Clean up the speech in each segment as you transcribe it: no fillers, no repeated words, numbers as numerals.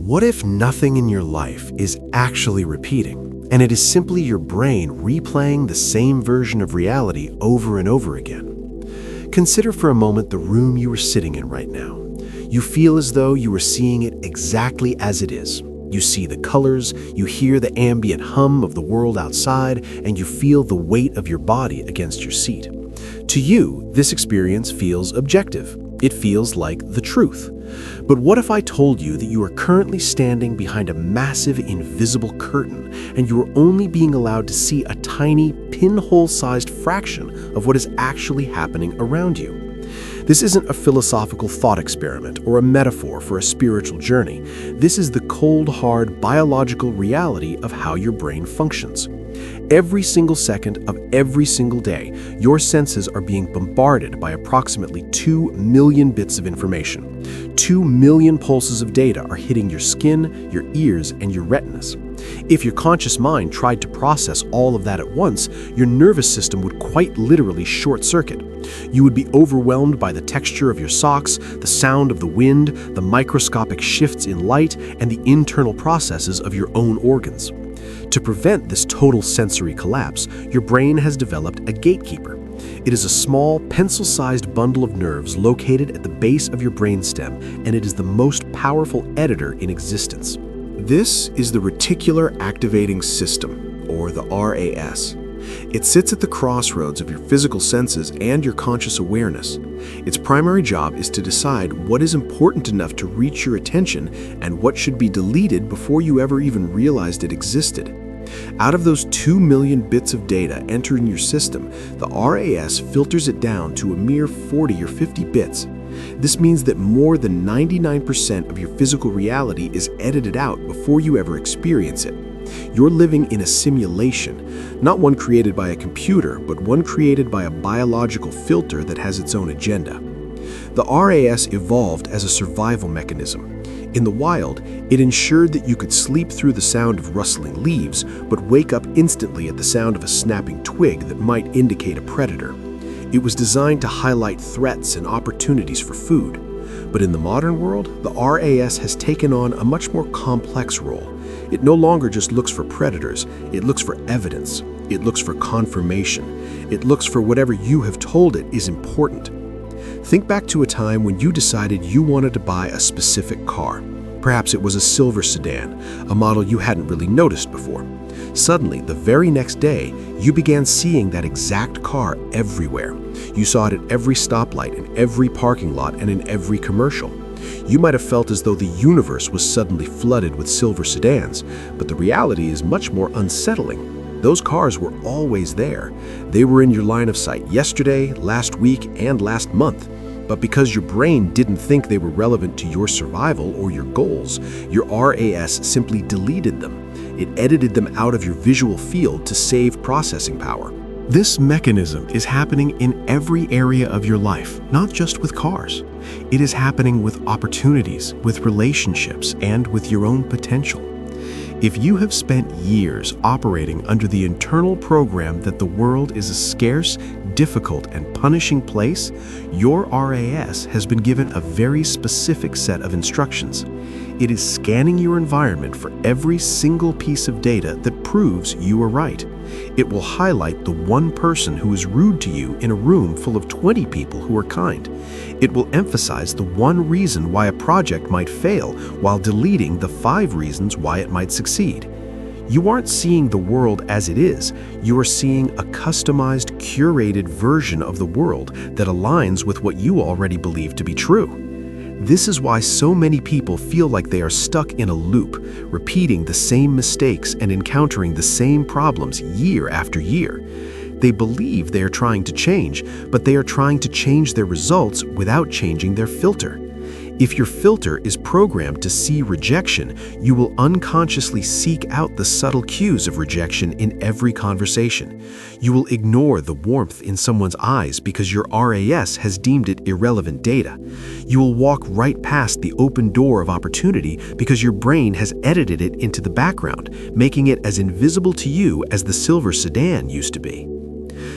What if nothing in your life is actually repeating, and it is simply your brain replaying the same version of reality over and over again? Consider for a moment the room you are sitting in right now. You feel as though you are seeing it exactly as it is. You see the colors, you hear the ambient hum of the world outside, and you feel the weight of your body against your seat. To you, this experience feels objective. It feels like the truth. But what if I told you that you are currently standing behind a massive invisible curtain and you are only being allowed to see a tiny pinhole-sized fraction of what is actually happening around you? This isn't a philosophical thought experiment or a metaphor for a spiritual journey. This is the cold, hard, biological reality of how your brain functions. Every single second of every single day, your senses are being bombarded by approximately 2 million bits of information. 2 million pulses of data are hitting your skin, your ears, and your retinas. If your conscious mind tried to process all of that at once, your nervous system would quite literally short-circuit. You would be overwhelmed by the texture of your socks, the sound of the wind, the microscopic shifts in light, and the internal processes of your own organs. To prevent this total sensory collapse, your brain has developed a gatekeeper. It is a small, pencil-sized bundle of nerves located at the base of your brainstem, and it is the most powerful editor in existence. This is the Reticular Activating System, or the RAS. It sits at the crossroads of your physical senses and your conscious awareness. Its primary job is to decide what is important enough to reach your attention and what should be deleted before you ever even realized it existed. Out of those 2 million bits of data entering your system, the RAS filters it down to a mere 40 or 50 bits. This means that more than 99% of your physical reality is edited out before you ever experience it. You're living in a simulation, not one created by a computer, but one created by a biological filter that has its own agenda. The RAS evolved as a survival mechanism. In the wild, it ensured that you could sleep through the sound of rustling leaves, but wake up instantly at the sound of a snapping twig that might indicate a predator. It was designed to highlight threats and opportunities for food. But in the modern world, the RAS has taken on a much more complex role. It no longer just looks for predators, it looks for evidence. It looks for confirmation. It looks for whatever you have told it is important. Think back to a time when you decided you wanted to buy a specific car. Perhaps it was a silver sedan, a model you hadn't really noticed before. Suddenly, the very next day, you began seeing that exact car everywhere. You saw it at every stoplight, in every parking lot, and in every commercial. You might have felt as though the universe was suddenly flooded with silver sedans, but the reality is much more unsettling. Those cars were always there. They were in your line of sight yesterday, last week, and last month. But because your brain didn't think they were relevant to your survival or your goals, your RAS simply deleted them. It edited them out of your visual field to save processing power. This mechanism is happening in every area of your life, not just with cars. It is happening with opportunities, with relationships, and with your own potential. If you have spent years operating under the internal program that the world is a scarce, difficult, and punishing place, your RAS has been given a very specific set of instructions. It is scanning your environment for every single piece of data that proves you are right. It will highlight the one person who is rude to you in a room full of 20 people who are kind. It will emphasize the one reason why a project might fail while deleting the 5 reasons why it might succeed. You aren't seeing the world as it is. You are seeing a customized, curated version of the world that aligns with what you already believe to be true. This is why so many people feel like they are stuck in a loop, repeating the same mistakes and encountering the same problems year after year. They believe they are trying to change, but they are trying to change their results without changing their filter. If your filter is programmed to see rejection, you will unconsciously seek out the subtle cues of rejection in every conversation. You will ignore the warmth in someone's eyes because your RAS has deemed it irrelevant data. You will walk right past the open door of opportunity because your brain has edited it into the background, making it as invisible to you as the silver sedan used to be.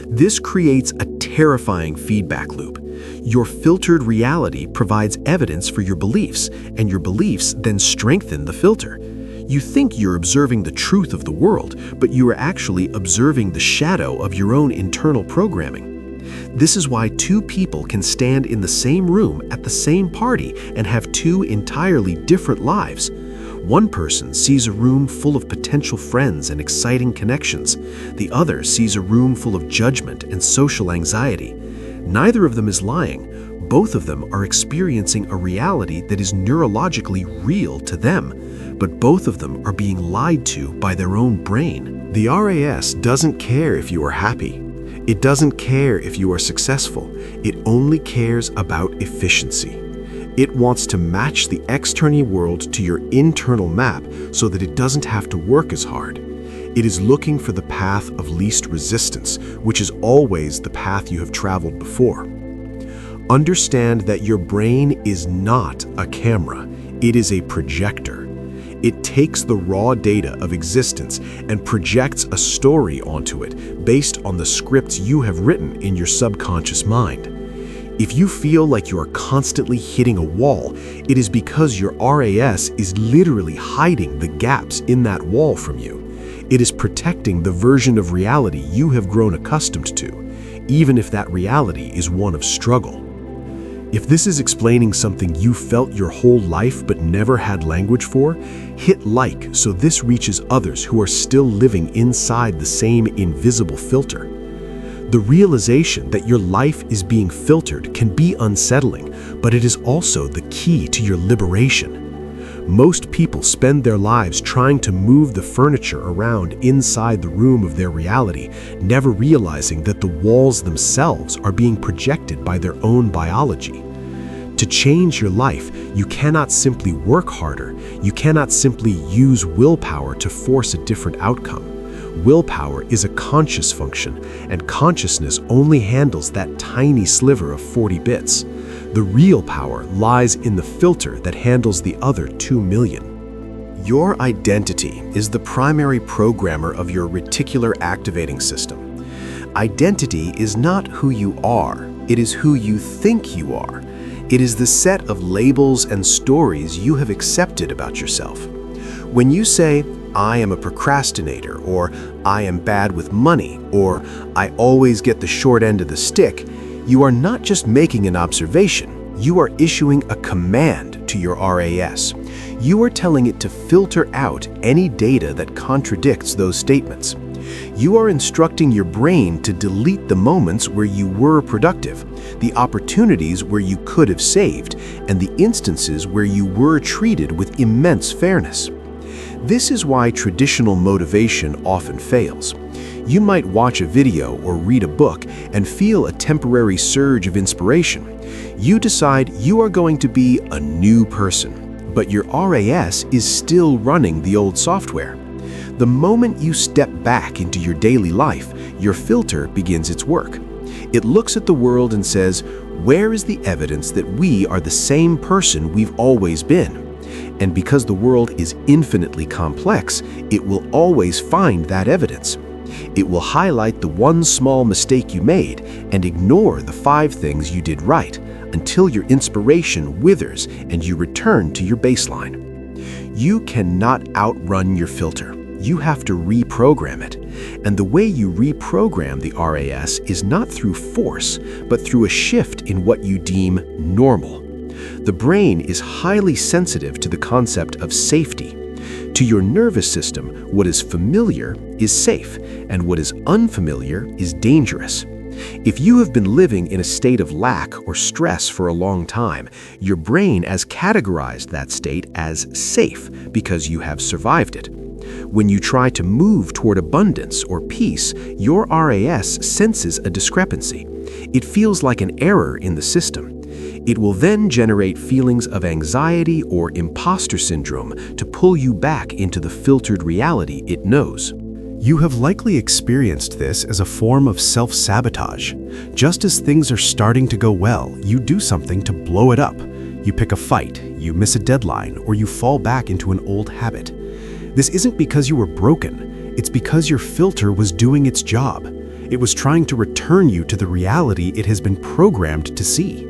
This creates a terrifying feedback loop. Your filtered reality provides evidence for your beliefs, and your beliefs then strengthen the filter. You think you're observing the truth of the world, but you are actually observing the shadow of your own internal programming. This is why two people can stand in the same room at the same party and have two entirely different lives. One person sees a room full of potential friends and exciting connections. The other sees a room full of judgment and social anxiety. Neither of them is lying. Both of them are experiencing a reality that is neurologically real to them, but both of them are being lied to by their own brain. The RAS doesn't care if you are happy. It doesn't care if you are successful. It only cares about efficiency. It wants to match the external world to your internal map so that it doesn't have to work as hard. It is looking for the path of least resistance, which is always the path you have traveled before. Understand that your brain is not a camera. It is a projector. It takes the raw data of existence and projects a story onto it based on the scripts you have written in your subconscious mind. If you feel like you are constantly hitting a wall, it is because your RAS is literally hiding the gaps in that wall from you. It is protecting the version of reality you have grown accustomed to, even if that reality is one of struggle. If this is explaining something you felt your whole life but never had language for, hit like so this reaches others who are still living inside the same invisible filter. The realization that your life is being filtered can be unsettling, but it is also the key to your liberation. Most people spend their lives trying to move the furniture around inside the room of their reality, never realizing that the walls themselves are being projected by their own biology. To change your life, you cannot simply work harder. You cannot simply use willpower to force a different outcome. Willpower is a conscious function, and consciousness only handles that tiny sliver of 40 bits. The real power lies in the filter that handles the other 2 million. Your identity is the primary programmer of your reticular activating system. Identity is not who you are, it is who you think you are. It is the set of labels and stories you have accepted about yourself. When you say, "I am a procrastinator," or "I am bad with money," or "I always get the short end of the stick," you are not just making an observation, you are issuing a command to your RAS. You are telling it to filter out any data that contradicts those statements. You are instructing your brain to delete the moments where you were productive, the opportunities where you could have saved, and the instances where you were treated with immense fairness. This is why traditional motivation often fails. You might watch a video or read a book and feel a temporary surge of inspiration. You decide you are going to be a new person, but your RAS is still running the old software. The moment you step back into your daily life, your filter begins its work. It looks at the world and says, "Where is the evidence that we are the same person we've always been?" And because the world is infinitely complex, it will always find that evidence. It will highlight the one small mistake you made and ignore the 5 things you did right until your inspiration withers and you return to your baseline. You cannot outrun your filter. You have to reprogram it. And the way you reprogram the RAS is not through force, but through a shift in what you deem normal. The brain is highly sensitive to the concept of safety. To your nervous system, what is familiar is safe, and what is unfamiliar is dangerous. If you have been living in a state of lack or stress for a long time, your brain has categorized that state as safe because you have survived it. When you try to move toward abundance or peace, your RAS senses a discrepancy. It feels like an error in the system. It will then generate feelings of anxiety or imposter syndrome to pull you back into the filtered reality it knows. You have likely experienced this as a form of self-sabotage. Just as things are starting to go well, you do something to blow it up. You pick a fight, you miss a deadline, or you fall back into an old habit. This isn't because you were broken. It's because your filter was doing its job. It was trying to return you to the reality it has been programmed to see.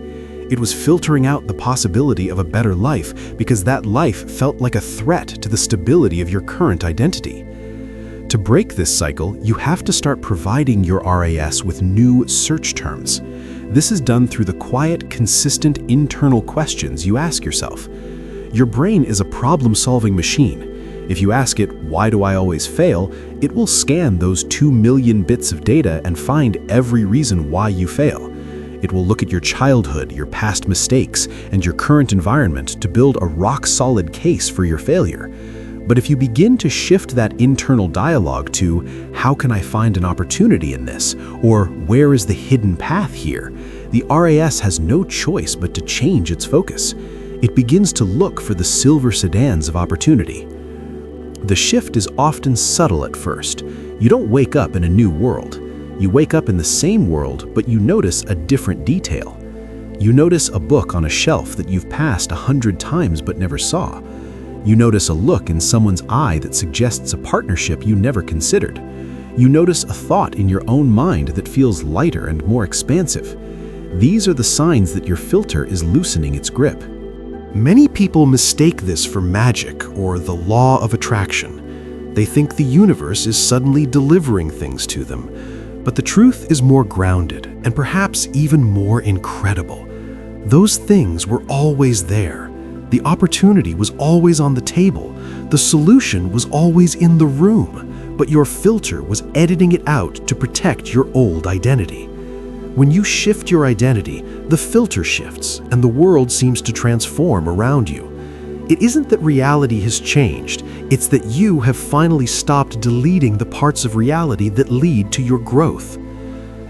It was filtering out the possibility of a better life because that life felt like a threat to the stability of your current identity. To break this cycle, you have to start providing your RAS with new search terms. This is done through the quiet, consistent internal questions you ask yourself. Your brain is a problem-solving machine. If you ask it, "Why do I always fail?" it will scan those 2 million bits of data and find every reason why you fail. It will look at your childhood, your past mistakes, and your current environment to build a rock-solid case for your failure. But if you begin to shift that internal dialogue to, "How can I find an opportunity in this?" or "Where is the hidden path here?" the RAS has no choice but to change its focus. It begins to look for the silver sedans of opportunity. The shift is often subtle at first. You don't wake up in a new world. You wake up in the same world, but you notice a different detail. You notice a book on a shelf that you've passed 100 times but never saw. You notice a look in someone's eye that suggests a partnership you never considered. You notice a thought in your own mind that feels lighter and more expansive. These are the signs that your filter is loosening its grip. Many people mistake this for magic or the law of attraction. They think the universe is suddenly delivering things to them. But the truth is more grounded and perhaps even more incredible. Those things were always there. The opportunity was always on the table. The solution was always in the room, but your filter was editing it out to protect your old identity. When you shift your identity, the filter shifts and the world seems to transform around you. It isn't that reality has changed, it's that you have finally stopped deleting the parts of reality that lead to your growth.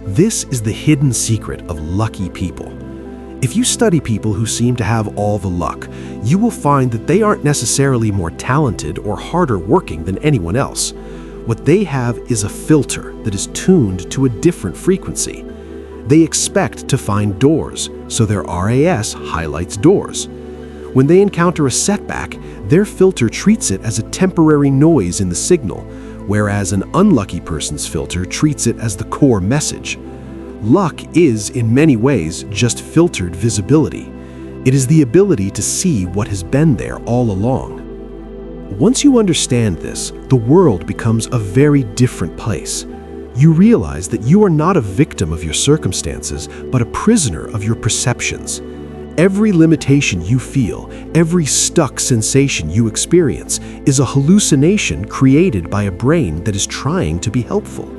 This is the hidden secret of lucky people. If you study people who seem to have all the luck, you will find that they aren't necessarily more talented or harder working than anyone else. What they have is a filter that is tuned to a different frequency. They expect to find doors, so their RAS highlights doors. When they encounter a setback, their filter treats it as a temporary noise in the signal, whereas an unlucky person's filter treats it as the core message. Luck is, in many ways, just filtered visibility. It is the ability to see what has been there all along. Once you understand this, the world becomes a very different place. You realize that you are not a victim of your circumstances, but a prisoner of your perceptions. Every limitation you feel, every stuck sensation you experience, is a hallucination created by a brain that is trying to be helpful.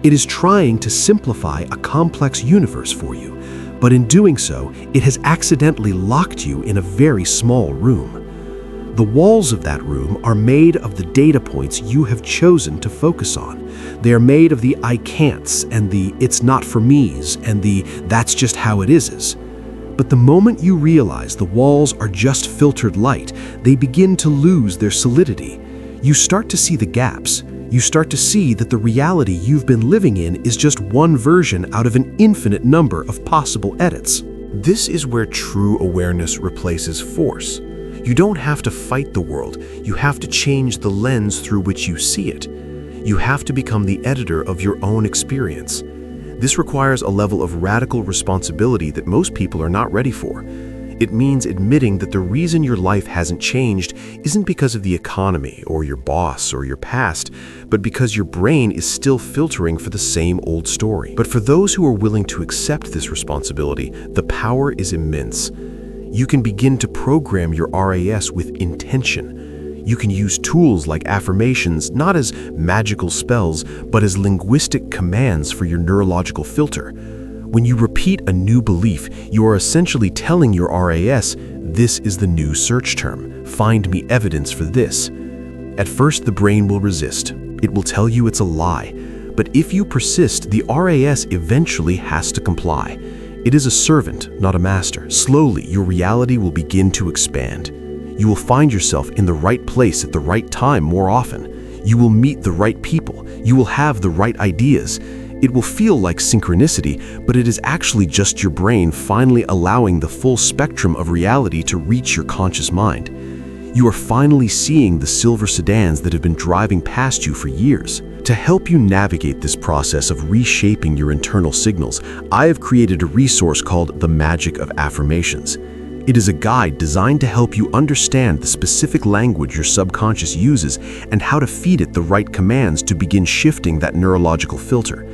It is trying to simplify a complex universe for you, but in doing so, it has accidentally locked you in a very small room. The walls of that room are made of the data points you have chosen to focus on. They are made of the "I can'ts" and the "it's not for me's" and the "that's just how it is." But the moment you realize the walls are just filtered light, they begin to lose their solidity. You start to see the gaps. You start to see that the reality you've been living in is just one version out of an infinite number of possible edits. This is where true awareness replaces force. You don't have to fight the world. You have to change the lens through which you see it. You have to become the editor of your own experience. This requires a level of radical responsibility that most people are not ready for. It means admitting that the reason your life hasn't changed isn't because of the economy or your boss or your past, but because your brain is still filtering for the same old story. But for those who are willing to accept this responsibility, the power is immense. You can begin to program your RAS with intention. You can use tools like affirmations not as magical spells, but as linguistic commands for your neurological filter. When you repeat a new belief, you are essentially telling your RAS, "This is the new search term. Find me evidence for this." At first, the brain will resist. It will tell you it's a lie. But if you persist, the RAS eventually has to comply. It is a servant, not a master. Slowly, your reality will begin to expand. You will find yourself in the right place at the right time more often. You will meet the right people. You will have the right ideas. It will feel like synchronicity, but it is actually just your brain finally allowing the full spectrum of reality to reach your conscious mind. You are finally seeing the silver sedans that have been driving past you for years. To help you navigate this process of reshaping your internal signals, I have created a resource called The Magic of Affirmations. It is a guide designed to help you understand the specific language your subconscious uses and how to feed it the right commands to begin shifting that neurological filter.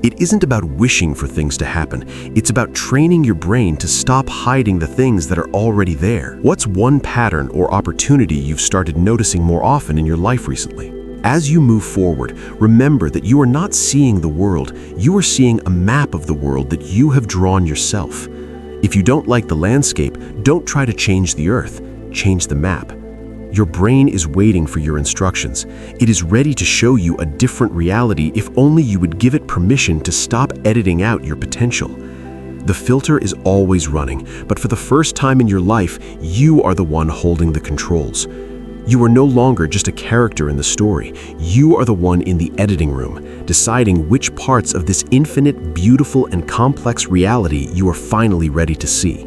It isn't about wishing for things to happen. It's about training your brain to stop hiding the things that are already there. What's one pattern or opportunity you've started noticing more often in your life recently? As you move forward, remember that you are not seeing the world, you are seeing a map of the world that you have drawn yourself. If you don't like the landscape, don't try to change the earth, change the map. Your brain is waiting for your instructions. It is ready to show you a different reality if only you would give it permission to stop editing out your potential. The filter is always running, but for the first time in your life, you are the one holding the controls. You are no longer just a character in the story. You are the one in the editing room, deciding which parts of this infinite, beautiful, and complex reality you are finally ready to see.